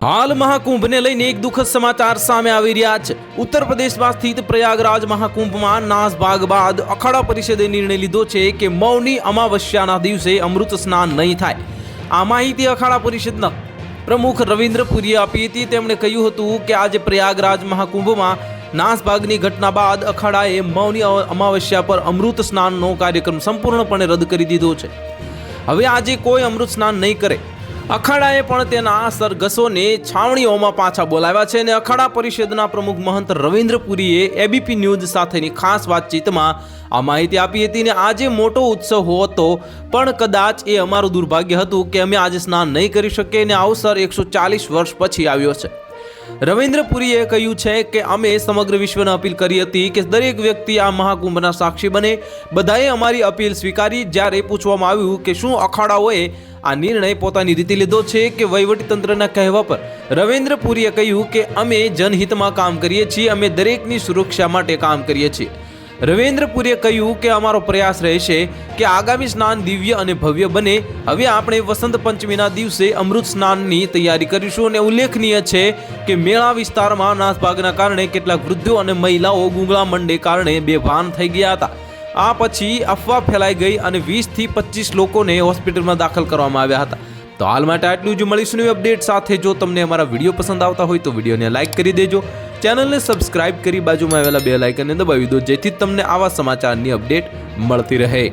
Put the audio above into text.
હાલ મહાકુંભને લઈને એક દુઃખદ સમાચાર સામે આવી રહ્યા છે। ઉત્તર પ્રદેશમાં સ્થિત પ્રયાગરાજ મહાકુંભમાં નાસભાગ બાદ અખાડા પરિષદે નિર્ણય લીધો છે કે મૌની અમાવસ્યાના દિવસે અમૃત સ્નાન નહીં થાય। આ માહિતી અખાડા પરિષદના પ્રમુખ રવિન્દ્ર પુરીએ આપી હતી। તેમણે કહ્યું હતું કે આજે પ્રયાગરાજ મહાકુંભમાં નાસભાગની ઘટના બાદ અખાડાએ મૌની અમાવસ્યા પર અમૃત સ્નાનનો કાર્યક્રમ સંપૂર્ણપણે રદ કરી દીધો છે। હવે આજે કોઈ અમૃત સ્નાન નહીં કરે। અખાડાએ પણ તેના સરઘસોને છાવણીઓમાં પાછા બોલાવ્યા છે અને અખાડા પરિષદના પ્રમુખ મહંત રવિન્દ્ર પુરીએ એબીપી ન્યૂઝ સાથેની ખાસ વાતચીતમાં આ માહિતી આપી હતી। અને આજે મોટો ઉત્સવ હતો પણ કદાચ એ અમારું દુર્ભાગ્ય હતું કે અમે આજે સ્નાન નહીં કરી શકીએ અને અવસર 140 વર્ષ પછી આવ્યો છે। રવિન્દ્ર પુરીએ કહ્યું છે કે અમે સમગ્ર વિશ્વને અપીલ કરી હતી કે દરેક વ્યક્તિ આ મહાકુંભના સાક્ષી બને। બધાએ અમારી અપીલ સ્વીકારી। જ્યારે પૂછવામાં આવ્યું કે શું અખાડાઓએ આ નિર્ણય પોતાની રીતે લીધો છે કે વહીવટીતંત્રના કહેવા પર, રવિન્દ્ર પુરીએ કહ્યું કે અમે જનહિતમાં કામ કરીએ છીએ, અમે દરેકની સુરક્ષા માટે કામ કરીએ છીએ। રવિન્દ્ર પુરીએ કહ્યું કે અમારો પ્રયાસ રહેશે કે આગામી સ્નાન દિવ્ય અને ભવ્ય બને। હવે આપણે વસંત પંચમીના દિવસે અમૃત સ્નાનની તૈયારી કરીશું અને ઉલ્લેખનીય છે કે મેળા વિસ્તારમાં નાસભાગના કારણે કેટલાક વૃદ્ધો અને મહિલાઓ ગુંગળા મંડે કારણે બેભાન થઈ ગયા હતા। આ પછી અફવા ફેલાઈ ગઈ અને 20 થી 25 લોકોને હોસ્પિટલમાં દાખલ કરવામાં આવ્યા હતા। તો હાલ માટે આટલું જ। મળીશું નવી અપડેટ સાથે। જો તમને અમારા વિડીયો પસંદ આવતા હોય તો વિડીયોને લાઇક કરી દેજો, ચેનલને સબસ્ક્રાઇબ કરી બાજુમાં આવેલા બેલ આઇકનને દબાવી દો, જેથી તમને આવા સમાચારની અપડેટ મળતી રહે।